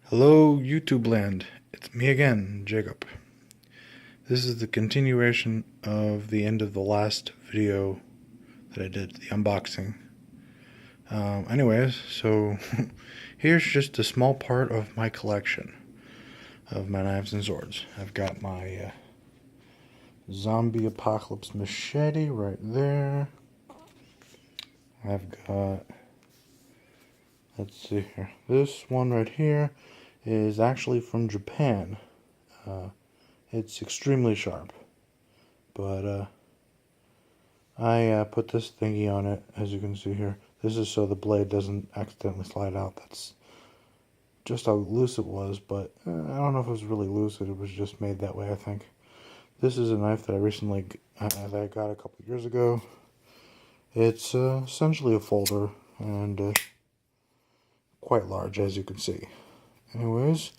Hello, YouTube land. It's me again, Jacob. This is the continuation of the end of the last video that I did, the unboxing. So here's just a small part of my collection of my knives and swords. I've got my zombie apocalypse machete right there. I've got, let's see here, this one right here is actually from Japan. It's extremely sharp, but I put this thingy on it, as you can see here. This is so the blade doesn't accidentally slide out. That's just how loose it was, but I don't know if it was really loose. It was just made that way, I think. This is a knife that I recently that I got a couple years ago. It's essentially a folder and quite large, as you can see. Anyways,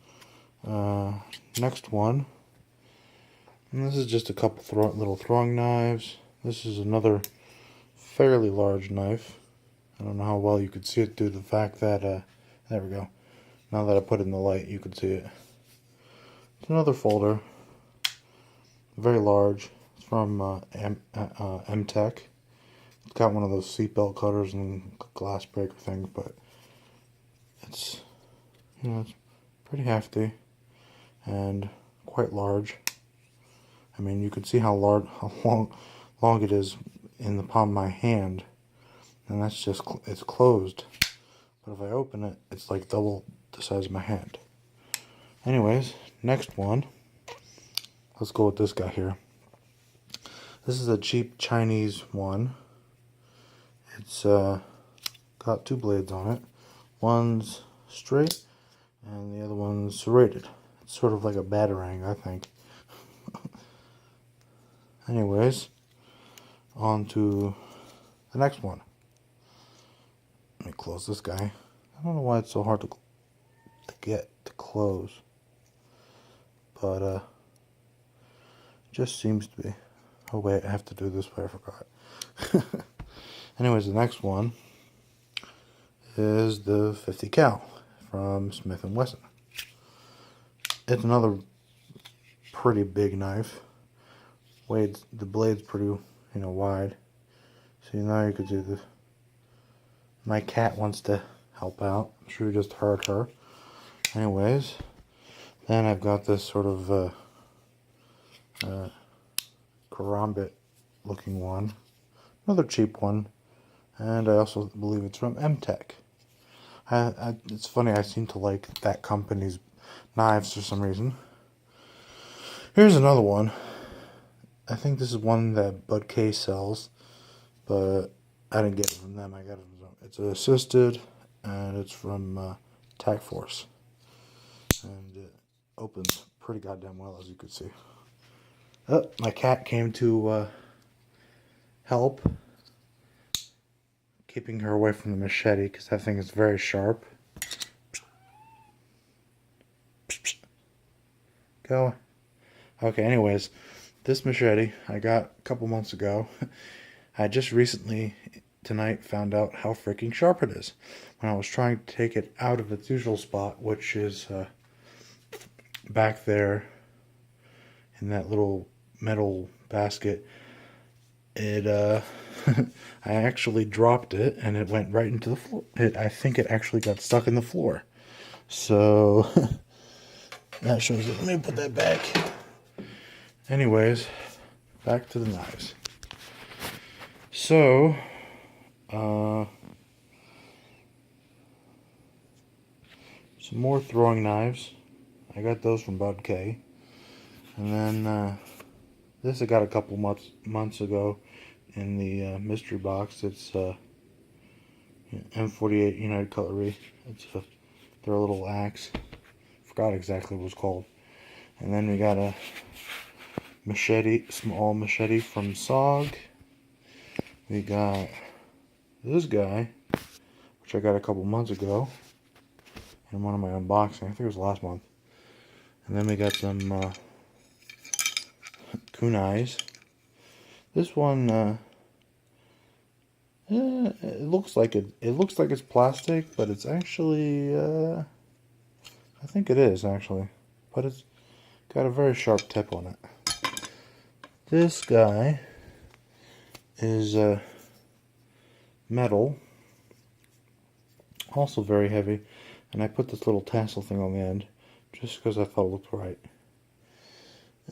next one. And this is just a couple little throwing knives. This is another fairly large knife. I don't know how well you could see it due to the fact that, there we go. Now that I put it in the light, you can see it. It's another folder. Very large. It's from MTech. It's got one of those seatbelt cutters and glass breaker things, but it's, it's pretty hefty and quite large. I mean, you can see how long it is in the palm of my hand, and that's just it's closed. But if I open it, it's like double the size of my hand. Anyways, next one. Let's go with this guy here. This is a cheap Chinese one. It's got two blades on it. One's straight, and the other one's serrated. It's sort of like a batarang, I think. Anyways, on to the next one. Let me close this guy. I don't know why it's so hard to get to close, but just seems to be. Oh wait, I have to do it this way, I forgot. Anyways, the next one is the 50 cal from Smith & Wesson. It's another pretty big knife. The blade's pretty, wide. See, now you could do this. My cat wants to help out. I'm sure you just heard her. Anyways, then I've got this sort of karambit looking one. Another cheap one. And I also believe it's from MTech. It's funny, I seem to like that company's knives for some reason. Here's another one. I think this is one that budk sells, but I didn't get it from them. I got it from them. It's assisted, and it's from Tac Force, and it opens pretty goddamn well, as you can see. Oh, my cat came to help, keeping her away from the machete because that thing is very sharp. Go. Okay. Anyways. This machete I got a couple months ago. I just recently, tonight, found out how freaking sharp it is. When I was trying to take it out of its usual spot, which is back there in that little metal basket, it I actually dropped it and it went right into the floor. I think it actually got stuck in the floor. So that shows it. Let me put that back. Anyways, back to the knives. So, some more throwing knives. I got those from budk. And then this I got a couple months ago in the mystery box. It's M48 United Cutlery. It's their little axe. Forgot exactly what it was called. And then we got a machete, small machete from SOG. We got this guy, which I got a couple months ago in one of my unboxing. I think it was last month. And then we got some kunais. This one, it looks like it's plastic, but it's actually I think it is, actually. But it's got a very sharp tip on it. This guy is metal. Also very heavy. And I put this little tassel thing on the end just because I thought it looked right.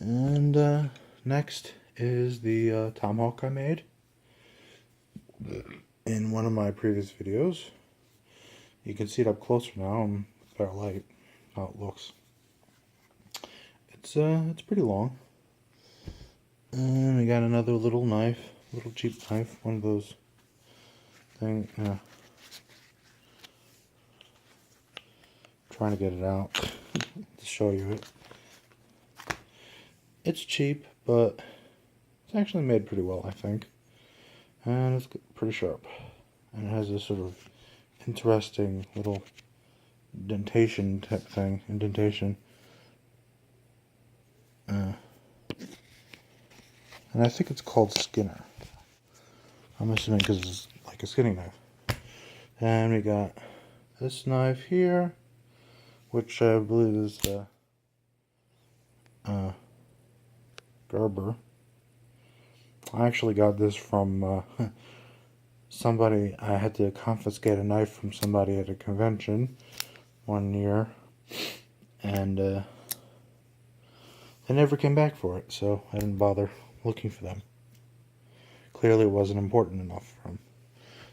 And next is the tomahawk I made in one of my previous videos. You can see it up closer now with better light, how it looks. It's pretty long. And we got another little knife, little cheap knife, one of those things. Trying to get it out to show you it. It's cheap, but it's actually made pretty well, I think. And it's pretty sharp. And it has this sort of interesting little indentation type thing. And I think it's called Skinner. I'm assuming because it's like a skinning knife. And we got this knife here, which I believe is Gerber. I actually got this from somebody. I had to confiscate a knife from somebody at a convention one year, and they never came back for it, so I didn't bother looking for them. Clearly it wasn't important enough for them.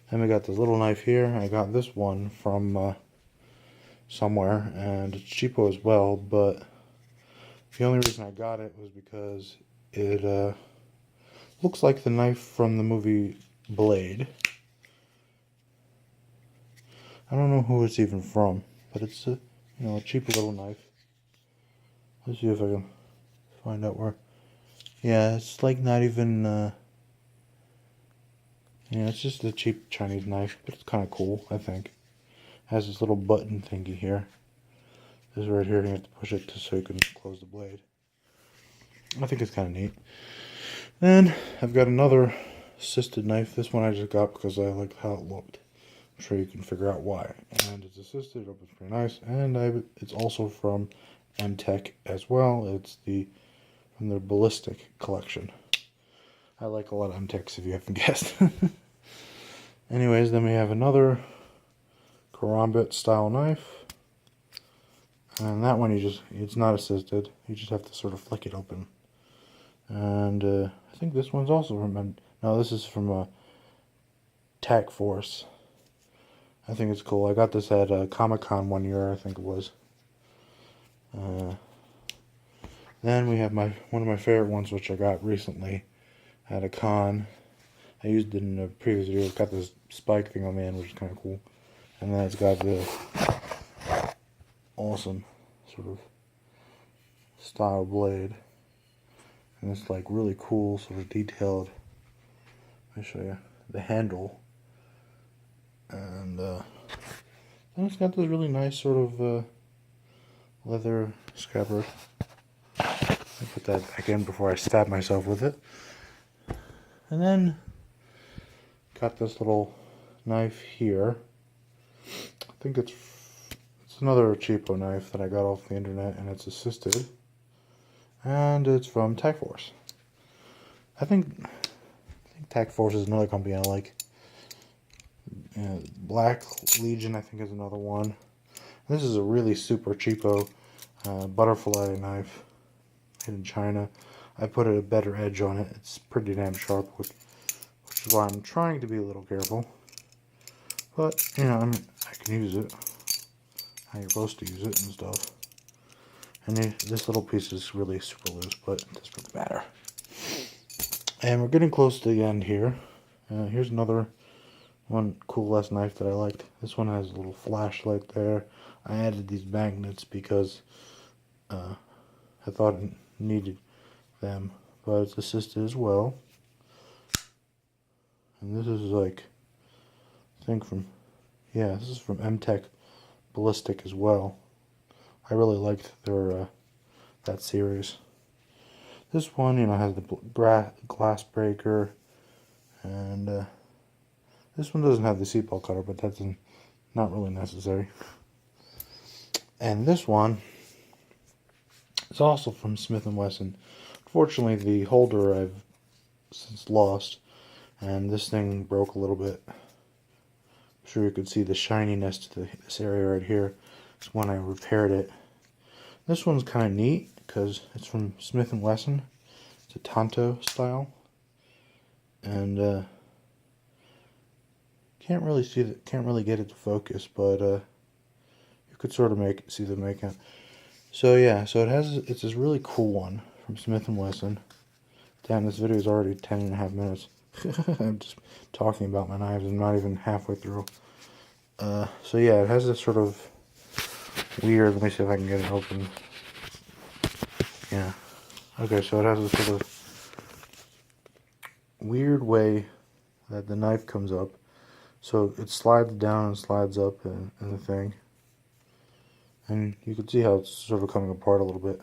Then we got this little knife here. I got this one from somewhere, and it's cheapo as well, but the only reason I got it was because it looks like the knife from the movie Blade. I don't know who it's even from, but it's a cheap little knife. Let's see if I can find out where. Yeah, it's like not even it's just a cheap Chinese knife, but it's kind of cool, I think. It has this little button thingy here. This right here, you have to push it so you can close the blade. I think it's kind of neat. Then I've got another assisted knife. This one I just got because I liked how it looked. I'm sure you can figure out why. And it's assisted, it opens pretty nice. And it's also from MTech as well. It's from their ballistic collection. I like a lot of MTechs, if you haven't guessed. Anyways, then we have another karambit style knife. And that one it's not assisted. You just have to sort of flick it open. And I think this one's also from, no, this is from Tac Force. I think it's cool. I got this at Comic-Con one year, I think it was. Then we have one of my favorite ones, which I got recently at a con. I used it in a previous video. It's got this spike thing on the end, which is kind of cool. And then it's got the awesome sort of style blade. And it's like really cool, sort of detailed. Let me show you the handle. And then it's got this really nice sort of leather scabbard. I put that back in before I stab myself with it. And then got this little knife here. I think it's another cheapo knife that I got off the internet, and it's assisted. And it's from Tac Force. I think Tac Force is another company I like. Black Legion, I think, is another one. This is a really super cheapo butterfly knife made in China. I put a better edge on it. It's pretty damn sharp, which is why I'm trying to be a little careful. But, I can use it how you're supposed to use it and stuff. And this little piece is really super loose, but it doesn't really matter. And we're getting close to the end here. Here's another one cool ass knife that I liked. This one has a little flashlight there. I added these magnets because I thought it needed them, but it's assisted as well. And this is like, I think this is from MTech Ballistic as well. I really liked their that series. This one, has the glass breaker, and this one doesn't have the seatbelt cutter, but that's not really necessary. And this one is also from Smith & Wesson. Unfortunately, the holder I've since lost, and this thing broke a little bit. I'm sure you could see the shininess to this area right here. It's when I repaired it. This one's kind of neat because it's from Smith & Wesson. It's a Tanto style, and can't really get it to focus, but you could sort of see the makeup. So yeah, so it's this really cool one from Smith & Wesson. Damn, this video is already 10.5 minutes. I'm just talking about my knives. I'm not even halfway through. So yeah, it has this sort of weird, let me see if I can get it open. Yeah. Okay, so it has this sort of weird way that the knife comes up. So it slides down and slides up in the thing. And you can see how it's sort of coming apart a little bit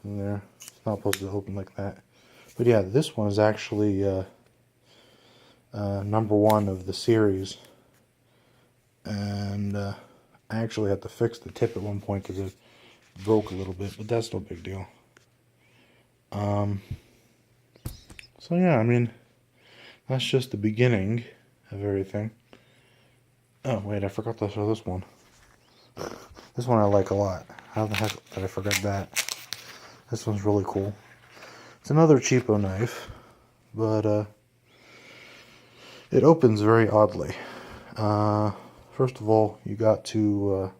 from there. It's not supposed to open like that. But yeah, this one is actually number 1 of the series. And I actually had to fix the tip at one point because it broke a little bit, but that's no big deal. So yeah, I mean, that's just the beginning of everything. Oh wait, I forgot to show this one. This one I like a lot. How the heck did I forget that? This one's really cool. It's another cheapo knife, but it opens very oddly. First of all, you got to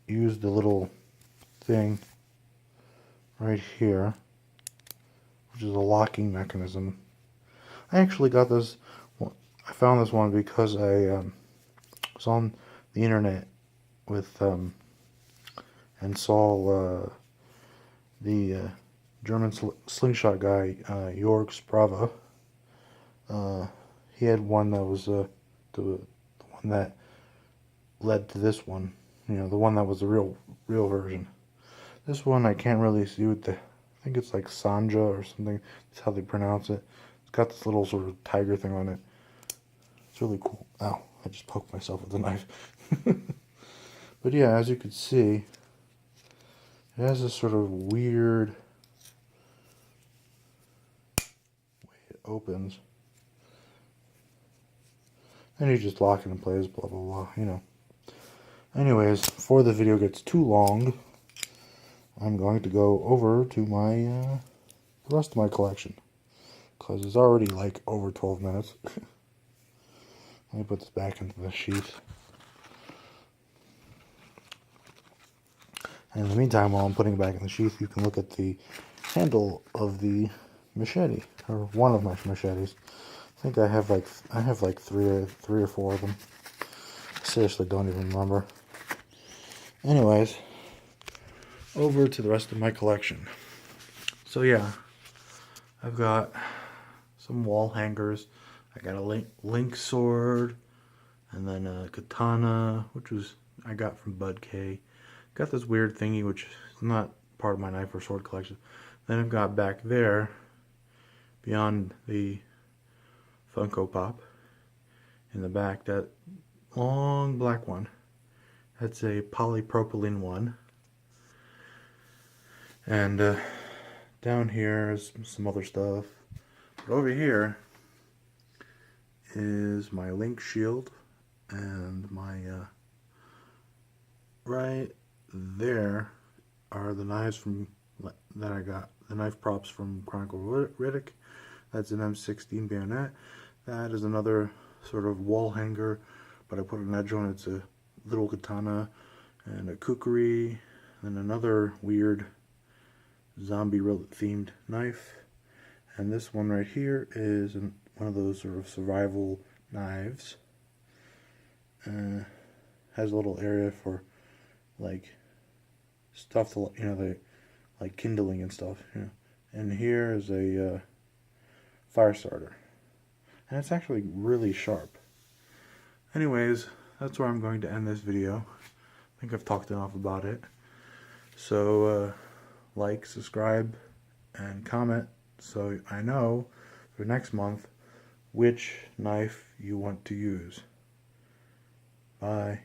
use the little thing right here, which is a locking mechanism. I actually got this. I found this one because I was on the internet with and saw the German slingshot guy, Jorg's Brava. He had one that was the one that led to this one. You know, the one that was the real version. This one I can't really see what I think it's like Sanja or something. That's how they pronounce it. It's got this little sort of tiger thing on it. It's really cool. Ow, I just poked myself with the knife. But yeah, as you can see, it has this sort of weird way it opens. And you just lock it in place, blah, blah, blah, you know. Anyways, before the video gets too long, I'm going to go over to my, the rest of my collection. Because it's already like over 12 minutes. Let me put this back into the sheath. And in the meantime, while I'm putting it back in the sheath, you can look at the handle of the machete, or one of my machetes. I think I have like three or four of them. I seriously don't even remember. Anyways, over to the rest of my collection. So yeah, I've got some wall hangers. I got a link sword, and then a katana, which I got from budk. Got this weird thingy, which is not part of my knife or sword collection. Then I've got back there, beyond the Funko Pop, in the back, that long black one. That's a polypropylene one. And down here is some other stuff. But over here is my link shield, and my right there are the knives that I got. The knife props from Chronicle Riddick. That's an M16 bayonet. That is another sort of wall hanger, but I put an edge on it. It's a little katana and a kukri, and another weird zombie themed knife. And this one right here is one of those sort of survival knives. Has a little area for like stuff to, you know, like kindling and stuff, you know. And here is a fire starter, and it's actually really sharp. Anyways, that's where I'm going to end this video. I think I've talked enough about it. So like, subscribe, and comment so I know for next month which knife you want to use. Bye.